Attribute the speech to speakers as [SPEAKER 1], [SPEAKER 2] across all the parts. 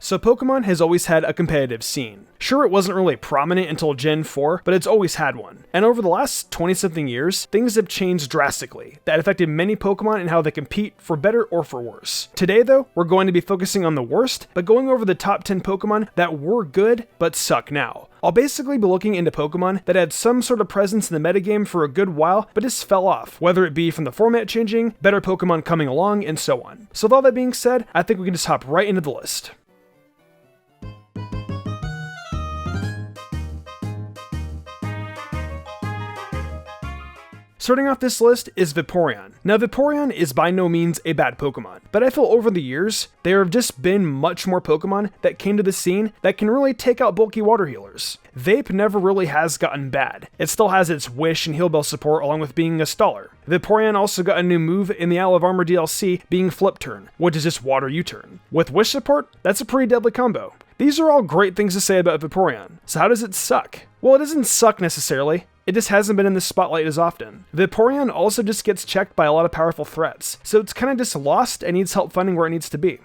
[SPEAKER 1] So Pokemon has always had a competitive scene. Sure, it wasn't really prominent until Gen 4, but it's always had one. And over the last 20-something years, things have changed drastically. That affected many Pokemon and how they compete, for better or for worse. Today though, we're going to be focusing on the worst, but going over the top 10 Pokemon that were good, but suck now. I'll basically be looking into Pokemon that had some sort of presence in the metagame for a good while, but just fell off, whether it be from the format changing, better Pokemon coming along, and so on. So with all that being said, I think we can just hop right into the list. Starting off this list is Vaporeon. Now Vaporeon is by no means a bad Pokemon, but I feel over the years, there have just been much more Pokemon that came to the scene that can really take out bulky water healers. Vape never really has gotten bad. It still has its Wish and Heal Bell support along with being a staller. Vaporeon also got a new move in the Isle of Armor DLC being Flip Turn, which is just water U-turn. With Wish support, that's a pretty deadly combo. These are all great things to say about Vaporeon. So how does it suck? Well, it doesn't suck necessarily. It just hasn't been in the spotlight as often. Vaporeon also just gets checked by a lot of powerful threats, so it's kind of just lost and needs help finding where it needs to be.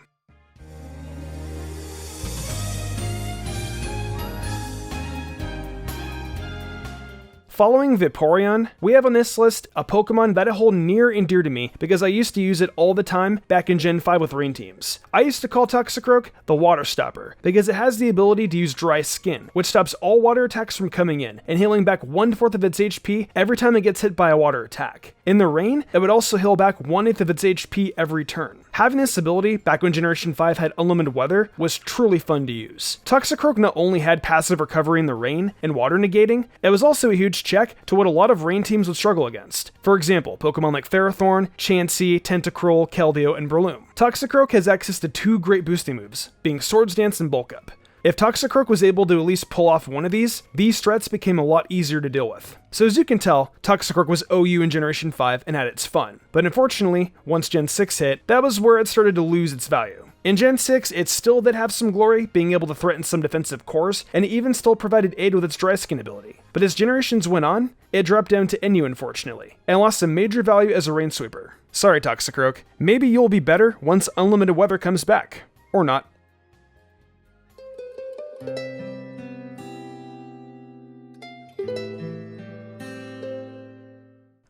[SPEAKER 1] Following Vaporeon, we have on this list a Pokemon that I hold near and dear to me because I used to use it all the time back in Gen 5 with rain teams. I used to call Toxicroak the Water Stopper because it has the ability to use Dry Skin, which stops all water attacks from coming in and healing back 1/4 of its HP every time it gets hit by a water attack. In the rain, it would also heal back 1/8 of its HP every turn. Having this ability back when Generation 5 had unlimited weather was truly fun to use. Toxicroak not only had passive recovery in the rain and water negating, it was also a huge check to what a lot of rain teams would struggle against. For example, Pokemon like Ferrothorn, Chansey, Tentacruel, Keldeo, and Breloom. Toxicroak has access to 2 great boosting moves, being Swords Dance and Bulk Up. If Toxicroak was able to at least pull off one of these threats became a lot easier to deal with. So as you can tell, Toxicroak was OU in Generation 5 and had its fun. But unfortunately, once Gen 6 hit, that was where it started to lose its value. In Gen 6, it still did have some glory, being able to threaten some defensive cores, and it even still provided aid with its Dry Skin ability. But as generations went on, it dropped down to NU unfortunately, and lost some major value as a rain sweeper. Sorry Toxicroak, maybe you'll be better once unlimited weather comes back. Or not.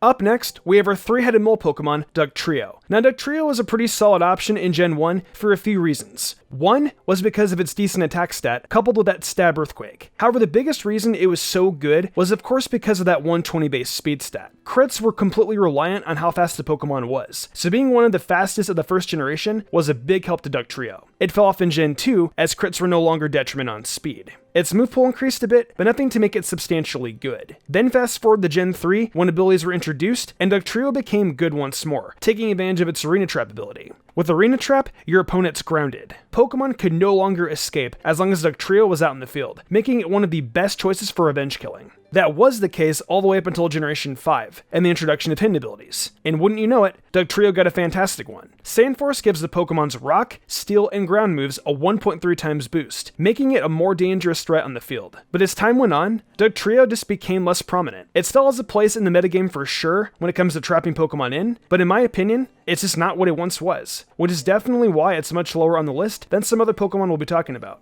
[SPEAKER 1] Up next, we have our 3-headed mole Pokemon, Dugtrio. Now Dugtrio was a pretty solid option in Gen 1 for a few reasons. One was because of its decent attack stat, coupled with that Stab Earthquake. However, the biggest reason it was so good was of course because of that 120 base speed stat. Crits were completely reliant on how fast the Pokemon was, so being one of the fastest of the first generation was a big help to Dugtrio. It fell off in Gen 2 as crits were no longer detriment on speed. Its move pool increased a bit, but nothing to make it substantially good. Then fast forward to Gen 3 when abilities were introduced, and Dugtrio became good once more, taking advantage of its Arena Trap ability. With Arena Trap, your opponent's grounded. Pokemon could no longer escape as long as Dugtrio was out in the field, making it one of the best choices for revenge killing. That was the case all the way up until Generation 5, and the introduction of hidden abilities. And wouldn't you know it, Dugtrio got a fantastic one. Sandforce gives the Pokemon's Rock, Steel, and Ground moves a 1.3 times boost, making it a more dangerous threat on the field. But as time went on, Dugtrio just became less prominent. It still has a place in the metagame for sure when it comes to trapping Pokemon in, but in my opinion, it's just not what it once was, which is definitely why it's much lower on the list than some other Pokemon we'll be talking about.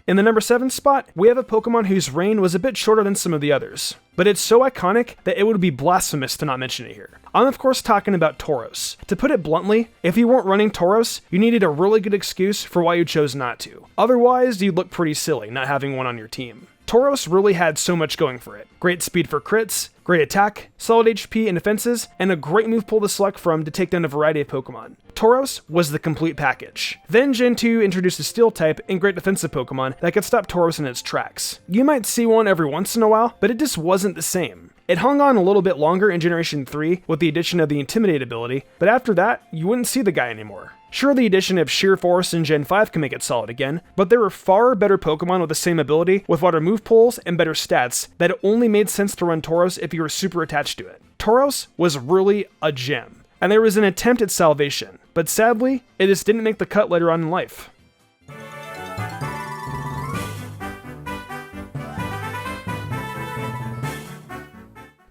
[SPEAKER 1] In the number 7 spot, we have a Pokemon whose reign was a bit shorter than some of the others, but it's so iconic that it would be blasphemous to not mention it here. I'm of course talking about Tauros. To put it bluntly, if you weren't running Tauros, you needed a really good excuse for why you chose not to. Otherwise, you'd look pretty silly not having one on your team. Tauros really had so much going for it. Great speed for crits, great attack, solid HP and defenses, and a great move pool to select from to take down a variety of Pokemon. Tauros was the complete package. Then Gen 2 introduced a Steel type and great defensive Pokemon that could stop Tauros in its tracks. You might see one every once in a while, but it just wasn't the same. It hung on a little bit longer in Generation 3 with the addition of the Intimidate ability, but after that, you wouldn't see the guy anymore. Sure, the addition of Sheer Force in Gen 5 can make it solid again, but there were far better Pokemon with the same ability, with water move pools and better stats, that it only made sense to run Tauros if you were super attached to it. Tauros was really a gem, and there was an attempt at salvation, but sadly, it just didn't make the cut later on in life.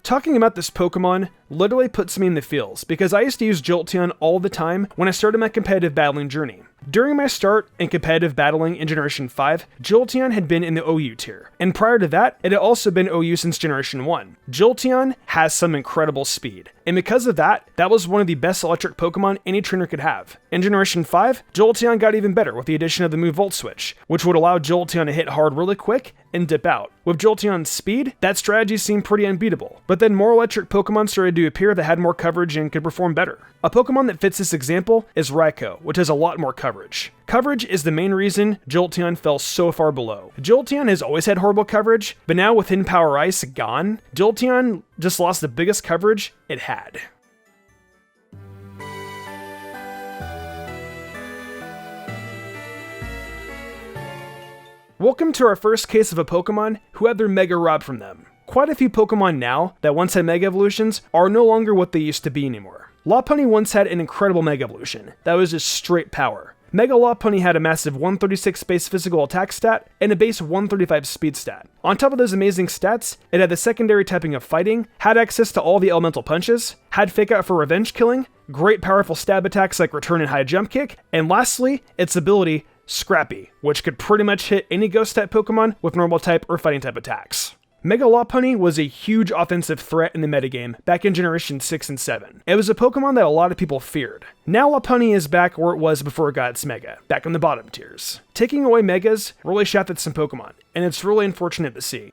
[SPEAKER 1] Talking about this Pokemon literally puts me in the feels, because I used to use Jolteon all the time when I started my competitive battling journey. During my start in competitive battling in Generation 5, Jolteon had been in the OU tier, and prior to that, it had also been OU since Generation 1. Jolteon has some incredible speed, and because of that, that was one of the best electric Pokemon any trainer could have. In Generation 5, Jolteon got even better with the addition of the move Volt Switch, which would allow Jolteon to hit hard really quick and dip out. With Jolteon's speed, that strategy seemed pretty unbeatable, but then more electric Pokemon started to appear that had more coverage and could perform better. A Pokemon that fits this example is Raikou, which has a lot more coverage. Coverage is the main reason Jolteon fell so far below. Jolteon has always had horrible coverage, but now with Hidden Power Ice gone, Jolteon just lost the biggest coverage it had. Welcome to our first case of a Pokemon who had their Mega robbed from them. Quite a few Pokemon now that once had Mega Evolutions are no longer what they used to be anymore. Lopunny once had an incredible Mega Evolution that was just straight power. Mega Lopunny had a massive 136 base physical attack stat and a base 135 speed stat. On top of those amazing stats, it had the secondary typing of fighting, had access to all the elemental punches, had Fake Out for revenge killing, great powerful stab attacks like Return and High Jump Kick, and lastly, its ability, Scrappy, which could pretty much hit any ghost type Pokemon with normal type or fighting type attacks. Mega Lopunny was a huge offensive threat in the metagame back in Generation 6 and 7. It was a Pokemon that a lot of people feared. Now Lopunny is back where it was before it got its Mega, back in the bottom tiers. Taking away Megas really shafted some Pokemon, and it's really unfortunate to see.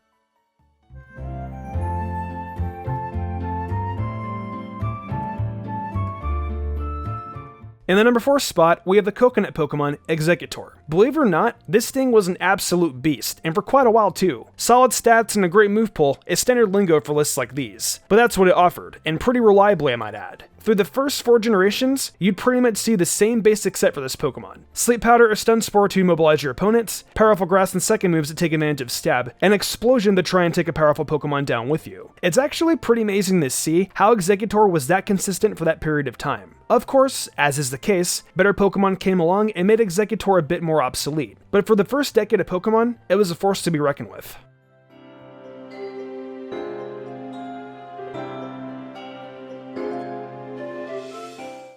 [SPEAKER 1] In the number 4 spot, we have the coconut Pokemon, Exeggutor. Believe it or not, this thing was an absolute beast, and for quite a while too. Solid stats and a great move pool is standard lingo for lists like these, but that's what it offered, and pretty reliably I might add. Through the first 4 generations, you'd pretty much see the same basic set for this Pokemon. Sleep Powder or Stun Spore to immobilize your opponents, Powerful Grass and second moves that take advantage of Stab, and Explosion to try and take a powerful Pokemon down with you. It's actually pretty amazing to see how Exeggutor was that consistent for that period of time. Of course, as is the case, better Pokemon came along and made Exeggutor a bit more obsolete, but for the first decade of Pokemon, it was a force to be reckoned with.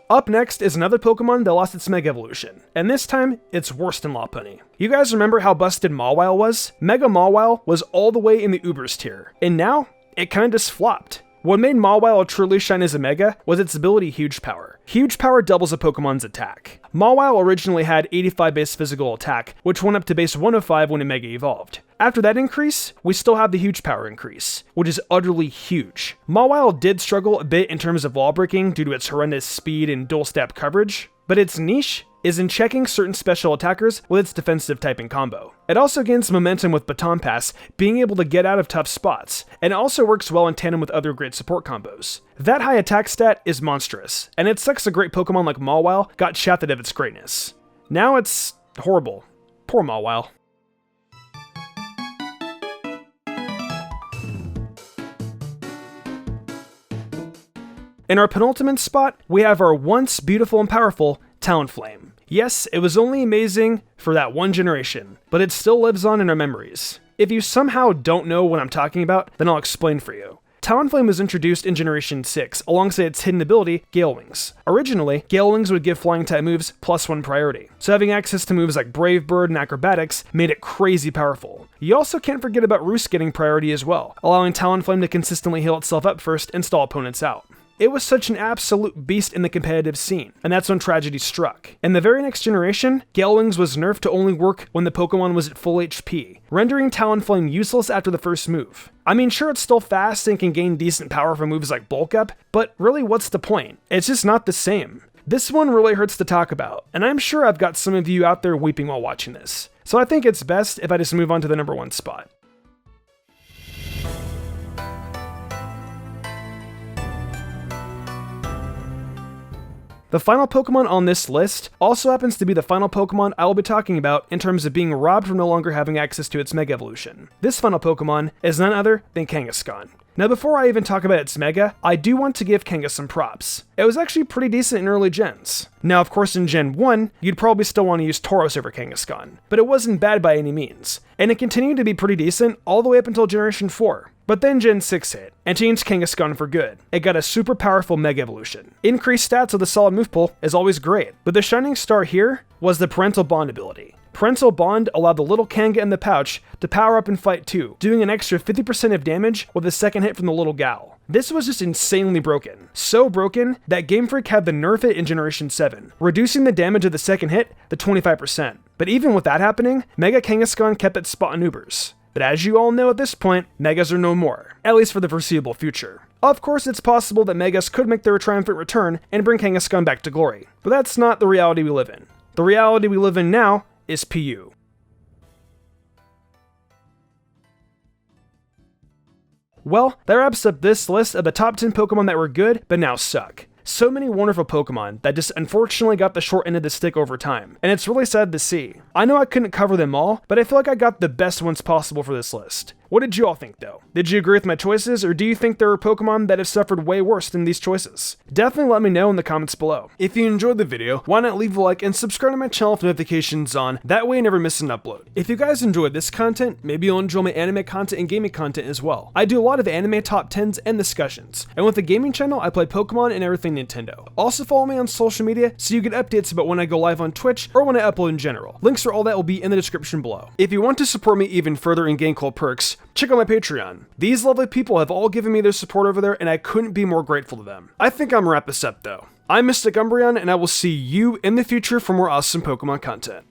[SPEAKER 1] Up next is another Pokemon that lost its Mega Evolution, and this time, it's worse than Lopunny. You guys remember how busted Malwa was? Mega Malwa was all the way in the Ubers tier, and now, it kinda just flopped. What made Malwa truly shine as a Mega was its ability Huge Power. Huge Power doubles a Pokemon's attack. Malwa originally had 85 base physical attack, which went up to base 105 when it Mega evolved. After that increase, we still have the Huge Power increase, which is utterly huge. Malwa did struggle a bit in terms of wall breaking due to its horrendous speed and dual stab coverage, but its niche is in checking certain special attackers with its defensive typing combo. It also gains momentum with Baton Pass, being able to get out of tough spots, and it also works well in tandem with other great support combos. That high attack stat is monstrous, and it sucks a great Pokemon like Malwa got shafted of its greatness. Now it's horrible. Poor Malwa. In our penultimate spot, we have our once beautiful and powerful Talonflame. Yes, it was only amazing for that one generation, but it still lives on in our memories. If you somehow don't know what I'm talking about, then I'll explain for you. Talonflame was introduced in Generation 6 alongside its hidden ability, Gale Wings. Originally, Gale Wings would give flying type moves +1 priority, so having access to moves like Brave Bird and Acrobatics made it crazy powerful. You also can't forget about Roost getting priority as well, allowing Talonflame to consistently heal itself up first and stall opponents out. It was such an absolute beast in the competitive scene, and that's when tragedy struck. In the very next generation, Gale Wings was nerfed to only work when the Pokemon was at full HP, rendering Talonflame useless after the first move. I mean, sure, it's still fast and can gain decent power from moves like Bulk Up, but really, what's the point? It's just not the same. This one really hurts to talk about, and I'm sure I've got some of you out there weeping while watching this. So I think it's best if I just move on to the number 1 spot. The final Pokemon on this list also happens to be the final Pokemon I will be talking about in terms of being robbed from no longer having access to its Mega Evolution. This final Pokemon is none other than Kangaskhan. Now before I even talk about its mega, I do want to give Kangaskhan some props. It was actually pretty decent in early gens. Now of course in Gen 1, you'd probably still want to use Tauros over Kangaskhan, but it wasn't bad by any means, and it continued to be pretty decent all the way up until Generation 4. But then Gen 6 hit, and changed Kangaskhan for good. It got a super powerful Mega Evolution. Increased stats with a solid move pool is always great, but the shining star here was the Parental Bond ability. Parental Bond allowed the little Kanga in the pouch to power up and fight too, doing an extra 50% of damage with a second hit from the little gal. This was just insanely broken. So broken that Game Freak had to nerf it in Generation 7, reducing the damage of the second hit to 25%. But even with that happening, Mega Kangaskhan kept its spot in Ubers. But as you all know at this point, Megas are no more, at least for the foreseeable future. Of course, it's possible that Megas could make their triumphant return and bring Kangaskhan back to glory, but that's not the reality we live in. The reality we live in now is PU. Well, that wraps up this list of the top 10 Pokemon that were good, but now suck. So many wonderful Pokemon that just unfortunately got the short end of the stick over time, and it's really sad to see. I know I couldn't cover them all, but I feel like I got the best ones possible for this list. What did you all think though? Did you agree with my choices, or do you think there are Pokemon that have suffered way worse than these choices? Definitely let me know in the comments below. If you enjoyed the video, why not leave a like and subscribe to my channel with notifications on, that way you never miss an upload. If you guys enjoyed this content, maybe you'll enjoy my anime content and gaming content as well. I do a lot of anime top 10s and discussions, and with the gaming channel I play Pokemon and everything Nintendo. Also follow me on social media so you get updates about when I go live on Twitch or when I upload in general. Links for all that will be in the description below. If you want to support me even further in game cool perks, check out my Patreon. These lovely people have all given me their support over there and I couldn't be more grateful to them. I think I'm gonna wrap this up though. I'm MysticUmbreon and I will see you in the future for more awesome Pokemon content.